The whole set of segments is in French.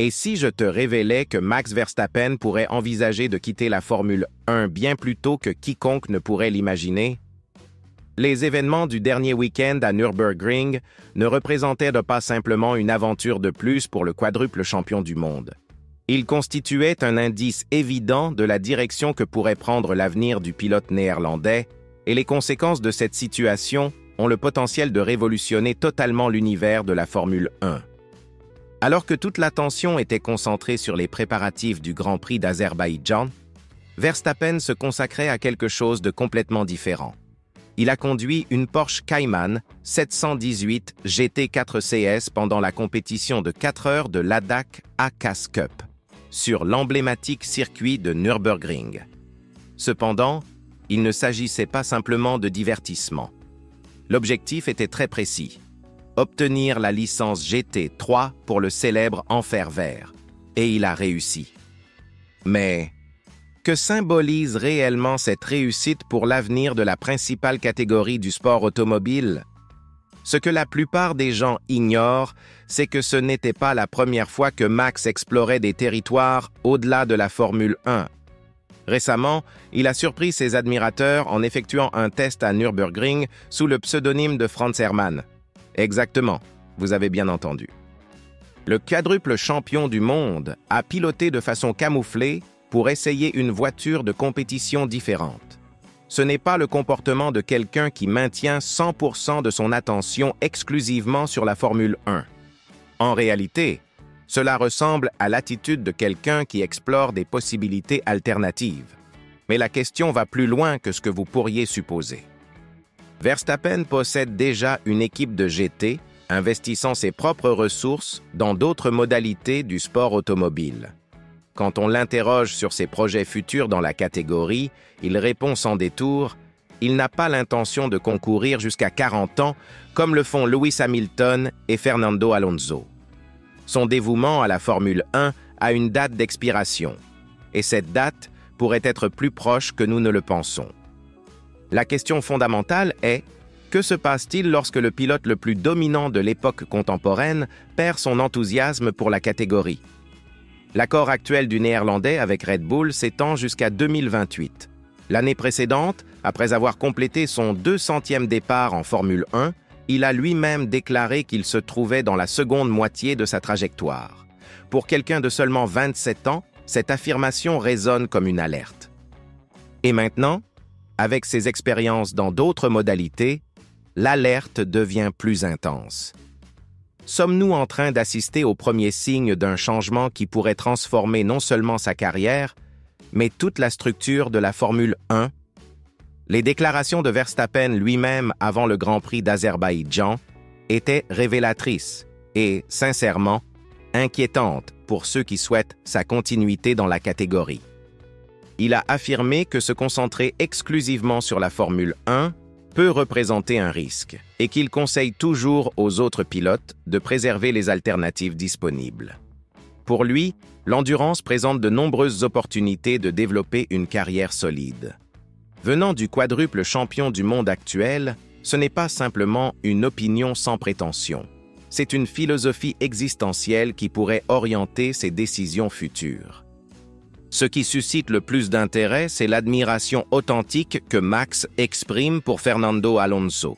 Et si je te révélais que Max Verstappen pourrait envisager de quitter la Formule 1 bien plus tôt que quiconque ne pourrait l'imaginer? Les événements du dernier week-end à Nürburgring ne représentaient pas simplement une aventure de plus pour le quadruple champion du monde. Ils constituaient un indice évident de la direction que pourrait prendre l'avenir du pilote néerlandais, et les conséquences de cette situation ont le potentiel de révolutionner totalement l'univers de la Formule 1. Alors que toute l'attention était concentrée sur les préparatifs du Grand Prix d'Azerbaïdjan, Verstappen se consacrait à quelque chose de complètement différent. Il a conduit une Porsche Cayman 718 GT4 CS pendant la compétition de 4 heures de l'ADAC ACAS Cup, sur l'emblématique circuit de Nürburgring. Cependant, il ne s'agissait pas simplement de divertissement. L'objectif était très précis: obtenir la licence GT3 pour le célèbre Enfer Vert, et il a réussi. Mais que symbolise réellement cette réussite pour l'avenir de la principale catégorie du sport automobile? Ce que la plupart des gens ignorent, c'est que ce n'était pas la première fois que Max explorait des territoires au-delà de la Formule 1. Récemment, il a surpris ses admirateurs en effectuant un test à Nürburgring sous le pseudonyme de Franz Hermann. Exactement, vous avez bien entendu. Le quadruple champion du monde a piloté de façon camouflée pour essayer une voiture de compétition différente. Ce n'est pas le comportement de quelqu'un qui maintient 100% de son attention exclusivement sur la Formule 1. En réalité, cela ressemble à l'attitude de quelqu'un qui explore des possibilités alternatives. Mais la question va plus loin que ce que vous pourriez supposer. Verstappen possède déjà une équipe de GT, investissant ses propres ressources dans d'autres modalités du sport automobile. Quand on l'interroge sur ses projets futurs dans la catégorie, il répond sans détour: il n'a pas l'intention de concourir jusqu'à 40 ans, comme le font Lewis Hamilton et Fernando Alonso. Son dévouement à la Formule 1 a une date d'expiration, et cette date pourrait être plus proche que nous ne le pensons. La question fondamentale est: que se passe-t-il lorsque le pilote le plus dominant de l'époque contemporaine perd son enthousiasme pour la catégorie? L'accord actuel du Néerlandais avec Red Bull s'étend jusqu'à 2028. L'année précédente, après avoir complété son 200e départ en Formule 1, il a lui-même déclaré qu'il se trouvait dans la seconde moitié de sa trajectoire. Pour quelqu'un de seulement 27 ans, cette affirmation résonne comme une alerte. Et maintenant, avec ses expériences dans d'autres modalités, l'alerte devient plus intense. Sommes-nous en train d'assister au premier signe d'un changement qui pourrait transformer non seulement sa carrière, mais toute la structure de la Formule 1? Les déclarations de Verstappen lui-même avant le Grand Prix d'Azerbaïdjan étaient révélatrices et, sincèrement, inquiétantes pour ceux qui souhaitent sa continuité dans la catégorie. Il a affirmé que se concentrer exclusivement sur la Formule 1 peut représenter un risque et qu'il conseille toujours aux autres pilotes de préserver les alternatives disponibles. Pour lui, l'endurance présente de nombreuses opportunités de développer une carrière solide. Venant du quadruple champion du monde actuel, ce n'est pas simplement une opinion sans prétention. C'est une philosophie existentielle qui pourrait orienter ses décisions futures. Ce qui suscite le plus d'intérêt, c'est l'admiration authentique que Max exprime pour Fernando Alonso.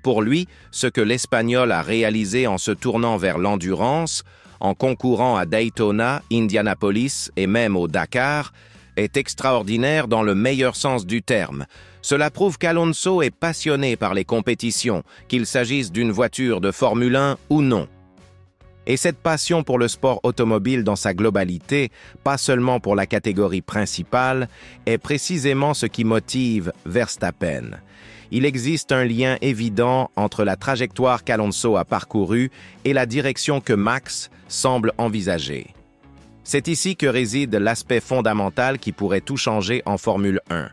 Pour lui, ce que l'Espagnol a réalisé en se tournant vers l'endurance, en concourant à Daytona, Indianapolis et même au Dakar, est extraordinaire dans le meilleur sens du terme. Cela prouve qu'Alonso est passionné par les compétitions, qu'il s'agisse d'une voiture de Formule 1 ou non. Et cette passion pour le sport automobile dans sa globalité, pas seulement pour la catégorie principale, est précisément ce qui motive Verstappen. Il existe un lien évident entre la trajectoire qu'Alonso a parcourue et la direction que Max semble envisager. C'est ici que réside l'aspect fondamental qui pourrait tout changer en Formule 1.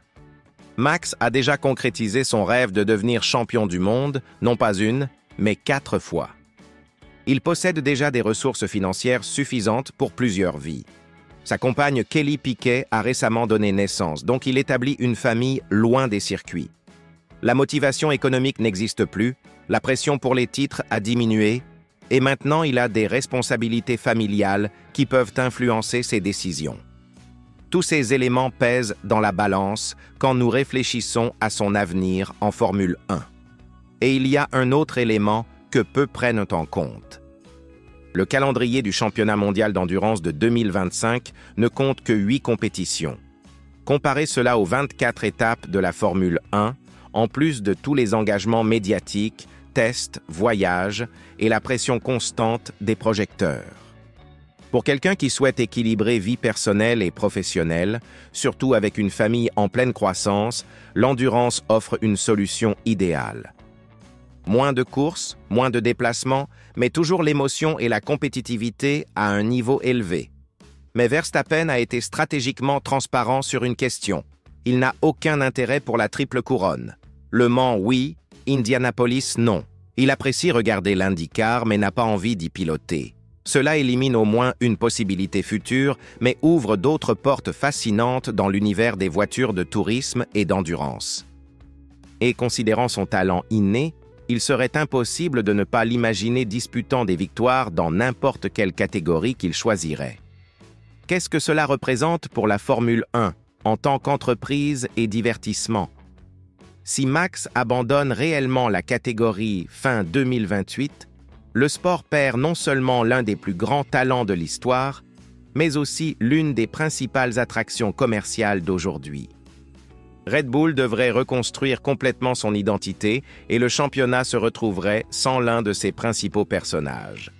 Max a déjà concrétisé son rêve de devenir champion du monde, non pas une, mais 4 fois. Il possède déjà des ressources financières suffisantes pour plusieurs vies. Sa compagne Kelly Piquet a récemment donné naissance, donc il établit une famille loin des circuits. La motivation économique n'existe plus, la pression pour les titres a diminué, et maintenant il a des responsabilités familiales qui peuvent influencer ses décisions. Tous ces éléments pèsent dans la balance quand nous réfléchissons à son avenir en Formule 1. Et il y a un autre élément que peu prennent en compte. Le calendrier du championnat mondial d'endurance de 2025 ne compte que 8 compétitions. Comparez cela aux 24 étapes de la Formule 1, en plus de tous les engagements médiatiques, tests, voyages et la pression constante des projecteurs. Pour quelqu'un qui souhaite équilibrer vie personnelle et professionnelle, surtout avec une famille en pleine croissance, l'endurance offre une solution idéale. Moins de courses, moins de déplacements, mais toujours l'émotion et la compétitivité à un niveau élevé. Mais Verstappen a été stratégiquement transparent sur une question. Il n'a aucun intérêt pour la triple couronne. Le Mans, oui, Indianapolis, non. Il apprécie regarder l'IndyCar, mais n'a pas envie d'y piloter. Cela élimine au moins une possibilité future, mais ouvre d'autres portes fascinantes dans l'univers des voitures de tourisme et d'endurance. Et considérant son talent inné, il serait impossible de ne pas l'imaginer disputant des victoires dans n'importe quelle catégorie qu'il choisirait. Qu'est-ce que cela représente pour la Formule 1 en tant qu'entreprise et divertissement? Si Max abandonne réellement la catégorie fin 2028, le sport perd non seulement l'un des plus grands talents de l'histoire, mais aussi l'une des principales attractions commerciales d'aujourd'hui. Red Bull devrait reconstruire complètement son identité et le championnat se retrouverait sans l'un de ses principaux personnages.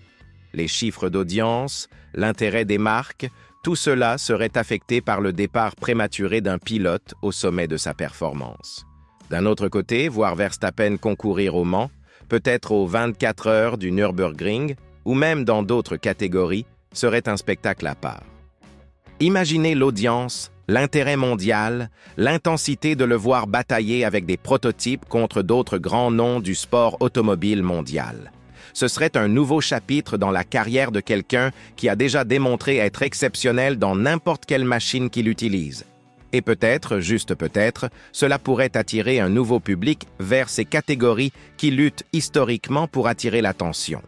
Les chiffres d'audience, l'intérêt des marques, tout cela serait affecté par le départ prématuré d'un pilote au sommet de sa performance. D'un autre côté, voir Verstappen concourir au Mans, peut-être aux 24 heures du Nürburgring, ou même dans d'autres catégories, serait un spectacle à part. Imaginez l'audience, l'intérêt mondial, l'intensité de le voir batailler avec des prototypes contre d'autres grands noms du sport automobile mondial. Ce serait un nouveau chapitre dans la carrière de quelqu'un qui a déjà démontré être exceptionnel dans n'importe quelle machine qu'il utilise. Et peut-être, juste peut-être, cela pourrait attirer un nouveau public vers ces catégories qui luttent historiquement pour attirer l'attention.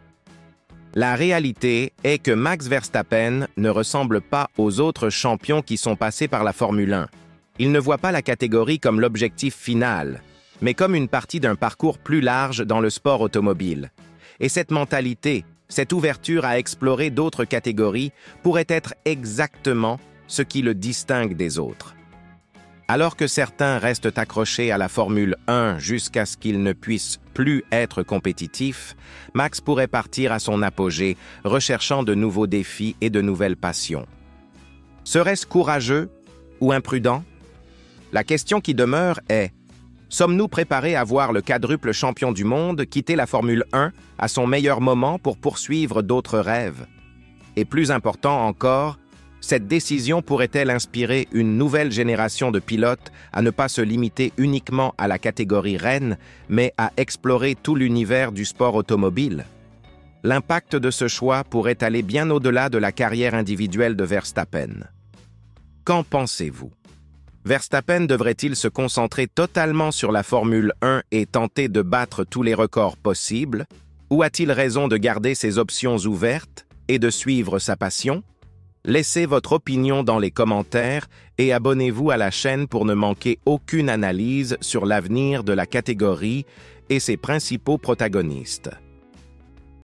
La réalité est que Max Verstappen ne ressemble pas aux autres champions qui sont passés par la Formule 1. Il ne voit pas la catégorie comme l'objectif final, mais comme une partie d'un parcours plus large dans le sport automobile. Et cette mentalité, cette ouverture à explorer d'autres catégories pourrait être exactement ce qui le distingue des autres. Alors que certains restent accrochés à la Formule 1 jusqu'à ce qu'ils ne puissent plus être compétitifs, Max pourrait partir à son apogée, recherchant de nouveaux défis et de nouvelles passions. Serait-ce courageux ou imprudent? La question qui demeure est: sommes-nous préparés à voir le quadruple champion du monde quitter la Formule 1 à son meilleur moment pour poursuivre d'autres rêves? Et plus important encore, cette décision pourrait-elle inspirer une nouvelle génération de pilotes à ne pas se limiter uniquement à la catégorie reine, mais à explorer tout l'univers du sport automobile? L'impact de ce choix pourrait aller bien au-delà de la carrière individuelle de Verstappen. Qu'en pensez-vous? Verstappen devrait-il se concentrer totalement sur la Formule 1 et tenter de battre tous les records possibles? Ou a-t-il raison de garder ses options ouvertes et de suivre sa passion? Laissez votre opinion dans les commentaires et abonnez-vous à la chaîne pour ne manquer aucune analyse sur l'avenir de la catégorie et ses principaux protagonistes.